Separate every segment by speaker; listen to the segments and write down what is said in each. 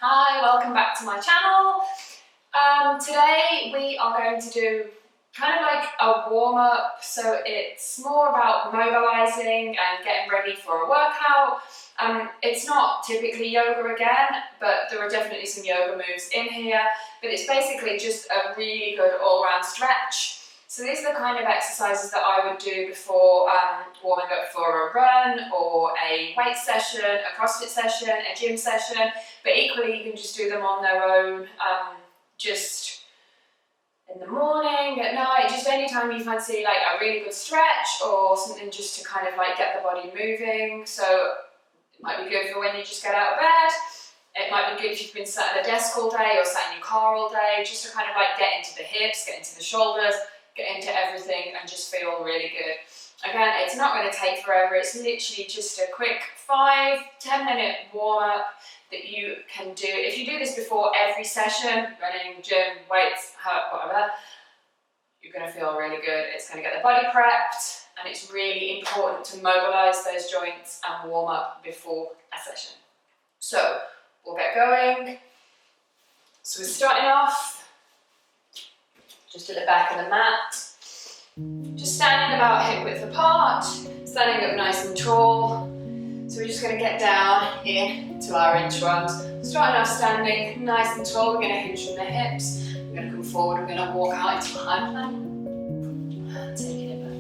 Speaker 1: Hi, welcome back to my channel. Today we are going to do kind of like a warm-up, so it's more about mobilizing and getting ready for a workout. It's not typically yoga again, but there are definitely some yoga moves in here, but it's basically just a really good all-round stretch. So these are the kind of exercises that I would do before warming up for a run or a weight session, a CrossFit session, a gym session, but equally you can just do them on their own, just in the morning, at night, just anytime you fancy like a really good stretch or something just to kind of like get the body moving. So it might be good for when you just get out of bed. It might be good if you've been sat at a desk all day or sat in your car all day, just to kind of like get into the hips, get into the shoulders, get into everything and just feel really good. Again, it's not going to take forever. It's literally just a quick 5-10 minute warm up that you can do. If you do this before every session, running, gym, weights, whatever, you're going to feel really good. It's going to get the body prepped, and it's really important to mobilize those joints and warm up before a session. So we'll get going. So we're starting off just at the back of the mat, just standing about hip width apart, standing up nice and tall. So we're just going to get down into our inchworms. Starting off standing nice and tall, we're going to hinge from the hips. We're going to come forward, we're going to walk out into a high plank. And taking it back.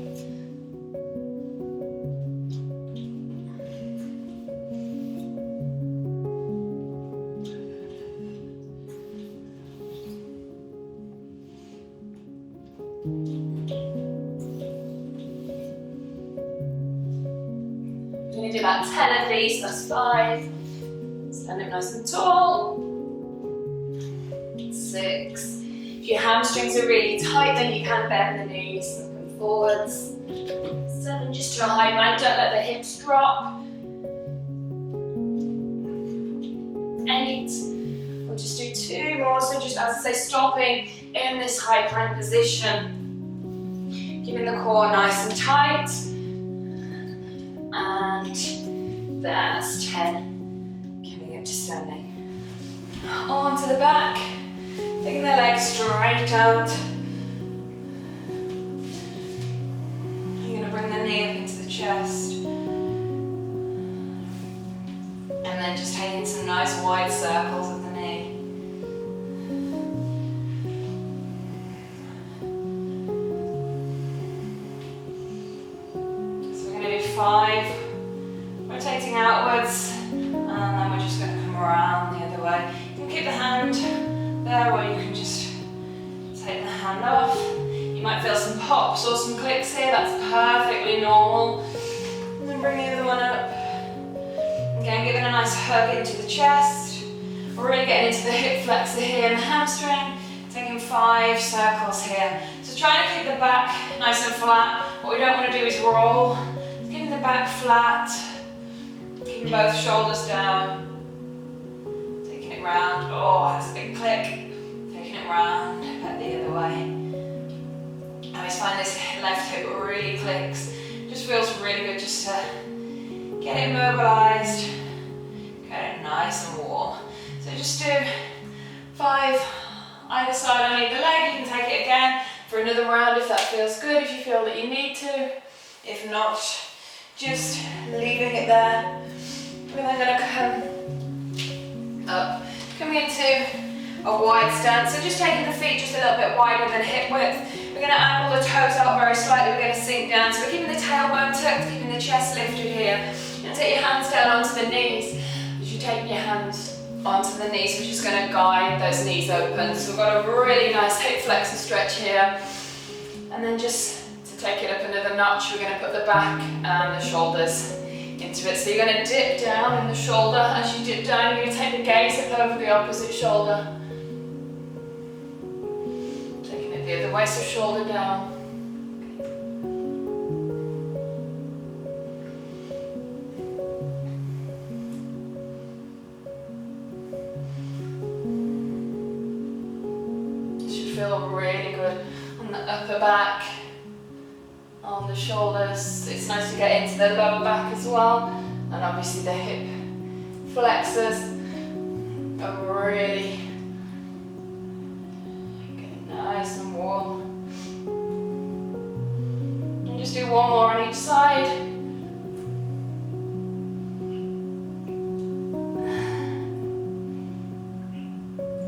Speaker 1: We're going to do about 10 of these, that's 5. Stand up nice and tall. 6. If your hamstrings are really tight, then you can bend the knees and come forwards. 7, just to a high plank, don't let the hips drop. 8, we'll just do 2 more, so just as I say, stopping in this high plank position, keeping the core nice and tight. And that's 10, coming up to standing. Onto the back, taking the legs straight out. You're going to bring the knee up into the chest. And then just taking some nice wide circles of the knee. So we're going to do 5. Rotating outwards, and then we're just going to come around the other way. You can keep the hand there, or you can just take the hand off. You might feel some pops or some clicks here, that's perfectly normal. And then bring the other one up. Again, giving a nice hug into the chest. We're really getting into the hip flexor here and the hamstring. Taking 5 circles here. So trying to keep the back nice and flat. What we don't want to do is roll. Keeping the back flat. Keeping both shoulders down. Taking it round. Oh, that's a big click. Taking it round, back the other way. I always find this left hip really clicks. Just feels really good just to get it mobilized. Get it nice and warm. So just do 5 either side underneath the leg. You can take it again for another round if that feels good, if you feel that you need to. If not, just leaving it there. We're then going to come up, coming into a wide stance. So just taking the feet just a little bit wider than hip width. We're going to angle the toes out very slightly. We're going to sink down. So we're keeping the tailbone tucked, keeping the chest lifted here. You're going to take your hands down onto the knees. As you take your hands onto the knees, we're just going to guide those knees open. So we've got a really nice hip flexor stretch here. And then just to take it up another notch, we're going to put the back and the shoulders into it. So you're going to dip down in the shoulder. As you dip down, you're going to take the gaze up over the opposite shoulder. Taking it the other way, so shoulder down. Feel really good on the upper back, on the shoulders. It's nice to get into the lower back as well, and obviously the hip flexors. of really getting nice and warm. And just do one more on each side.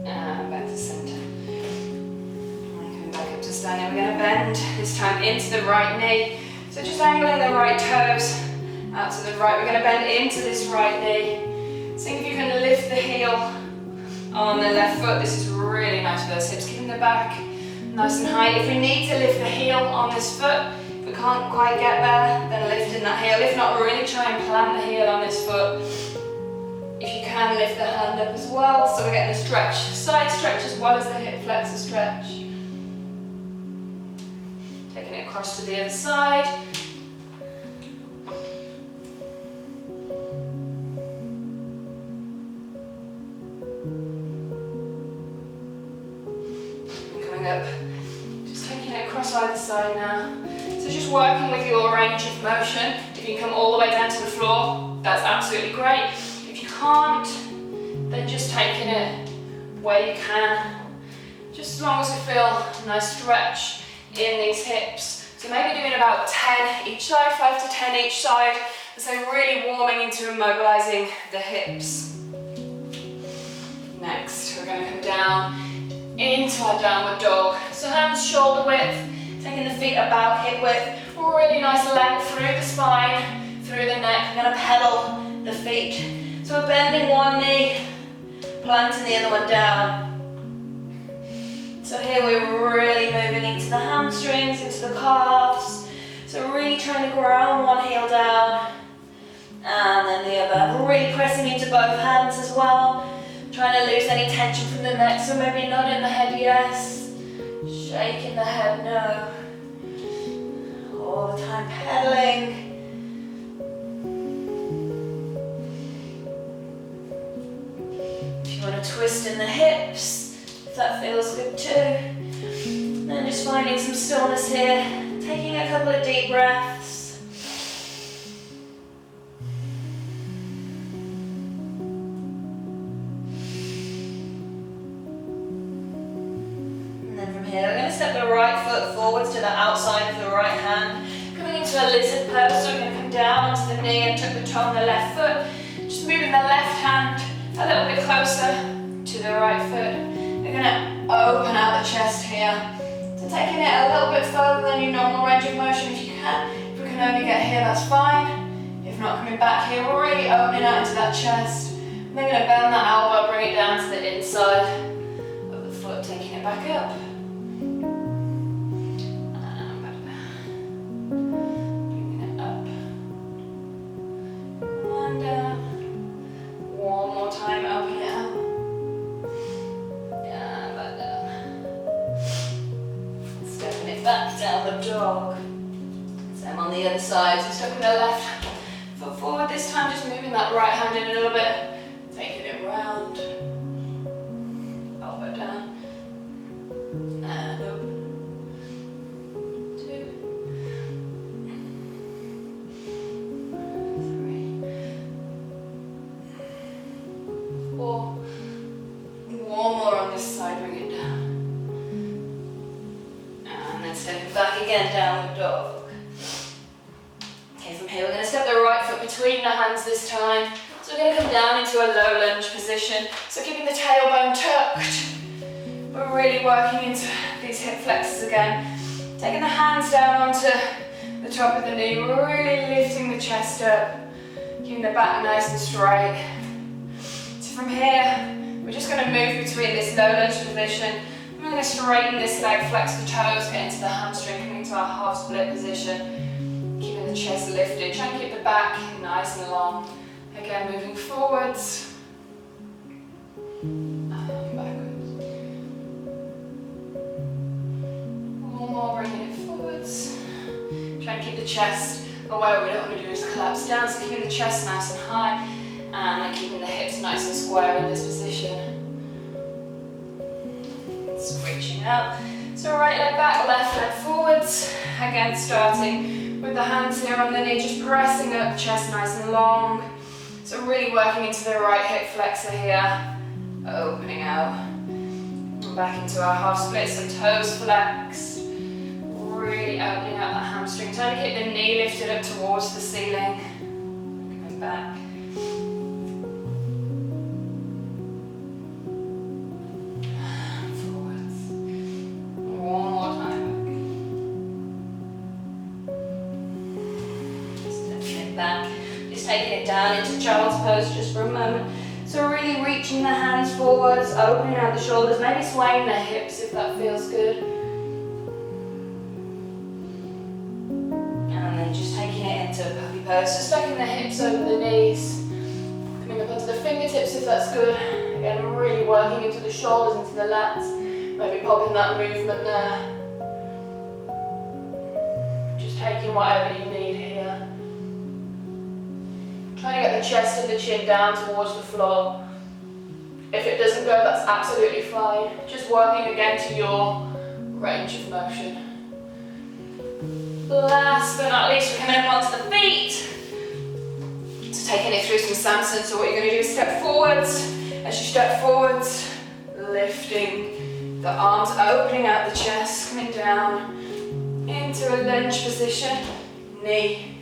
Speaker 1: And back to center. And coming back up to standing, we're going to bend, this time into the right knee. So just angling the right toes out to the right. We're going to bend into this right knee. See if you can lift the heel on the left foot. This is really nice for those hips, keeping the back nice and high. If we need to lift the heel on this foot, if we can't quite get there, then lifting that heel. If not, really try and plant the heel on this foot. If you can, lift the hand up as well. So we're getting a stretch, side stretch as well as the hip flexor stretch. Taking it across to the other side. Up. Just taking it across either side now. So just working with your range of motion. If you can come all the way down to the floor, that's absolutely great. If you can't, then just taking it where you can. Just as long as we feel a nice stretch in these hips. So maybe doing about 10 each side, 5 to 10 each side. So really warming into and mobilizing the hips. Next, we're going to come down into our downward dog. So hands shoulder width, taking the feet about hip width. Really nice length through the spine, through the neck. We're going to pedal the feet. So we're bending one knee, planting the other one down. So here we're really moving into the hamstrings, into the calves. So really trying to ground one heel down and then the other. We're really pressing into both hands as well. Trying to lose any tension from the neck, so maybe nodding the head yes, shaking the head no. All the time pedaling. If you want to twist in the hips, if that feels good too. And then just finding some stillness here, taking a couple of deep breaths. We're going to step the right foot forwards to the outside of the right hand. Coming into a lizard pose, so we're going to come down onto the knee and tuck the toe on the left foot. Just moving the left hand a little bit closer to the right foot. We're going to open out the chest here. So taking it a little bit further than your normal range of motion if you can. If we can only get here, that's fine. If not, coming back here, we're really opening out into that chest. And then going to bend that elbow, bring it down to the inside of the foot, taking it back up. One more time, open it up. Yeah, back down. Stepping it back down the dog. Same on the other side, so stepping the left foot forward. This time just moving that right hand in a little bit. Taking it round. Elbow down. And up. 2. 4. One more on this side, bring it down. And then stepping back again, downward dog. Okay, from here we're going to step the right foot between the hands this time. So we're going to come down into a low lunge position. So keeping the tailbone tucked. We're really working into these hip flexors again. Taking the hands down onto the top of the knee. We're really lifting the chest up. Keeping the back nice and straight. From here, we're just going to move between this low lunge position. We're going to straighten this leg, flex the toes, get into the hamstring, coming to our half split position. Keeping the chest lifted, trying to keep the back nice and long. Again, moving forwards. And backwards. One more, bringing it forwards. Try and keep the chest away. What we don't want to do is collapse down, so keeping the chest nice and high. And then keeping the hips nice and square in this position. Switching up. So right leg back, left leg forwards. Again, starting with the hands here on the knee, just pressing up, chest nice and long. So really working into the right hip flexor here. opening out. And back into our half split, so toes flexed. Really opening out that hamstring. Trying to keep the knee lifted up towards the ceiling. Coming back. Forwards. One more time back. Stepping it back. Just taking it down into child's pose just for a moment. So really reaching the hands forwards, opening out the shoulders, maybe swaying the hips if that feels good. And then just taking it into a puppy pose, so stacking the hips over the knees, coming up onto the fingertips if that's good. Again, really working into the shoulders, into the lats, maybe popping that movement there. Just taking whatever you need here. Trying to get the chest and the chin down towards the floor. If it doesn't go, that's absolutely fine. Just working again to your range of motion. Last but not least, we're coming up onto the feet. So taking it through some Samson. So what you're going to do is step forwards. As you step forwards, lifting the arms, opening out the chest, coming down into a lunge position. Knee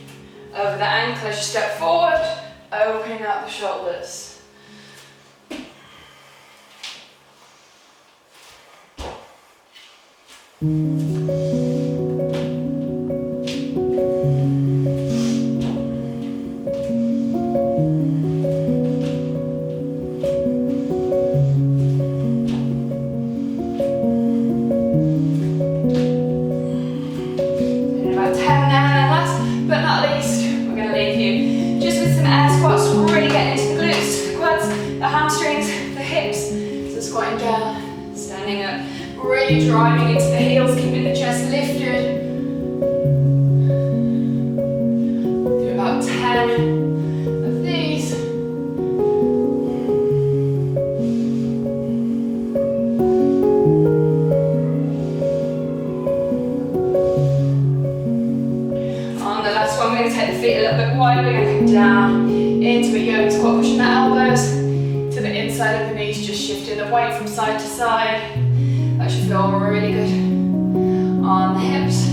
Speaker 1: over the ankle as you step forward, opening out the shoulders. Really driving into the heels, keeping the chest lifted. Do about 10 of these. On the last one, we're going to take the feet a little bit wider. We're going to come down into a yoga squat, pushing the elbows to the inside of the knees, just shifting the weight from side to side. That should feel really good on the hips.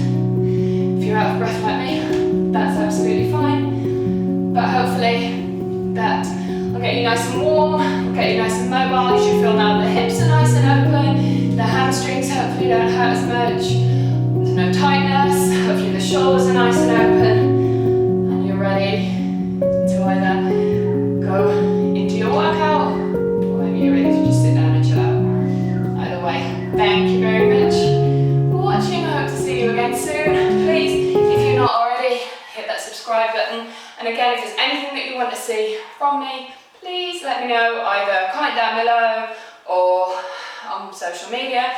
Speaker 1: If you're out of breath like me, that's absolutely fine. But hopefully that will get you nice and warm, will get you nice and mobile. You should feel now the hips are nice and open, the hamstrings hopefully don't hurt as much. There's no tightness, hopefully the shoulders are nice and open. And you're ready to either go into your workout, or maybe you're ready to just sit down and chill out. Either way. Thank you very much for watching. I hope to see you again soon. Please, if you're not already, hit that subscribe button. And again, if there's anything that you want to see from me, please let me know. Either comment down below or on social media.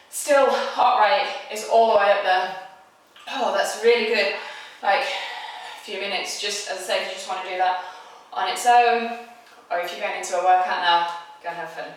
Speaker 1: Still, heart rate is all the way up there. Oh, that's really good. Like a few minutes, just as I say, if you just want to do that on its own, or if you're going into a workout now, go and have fun.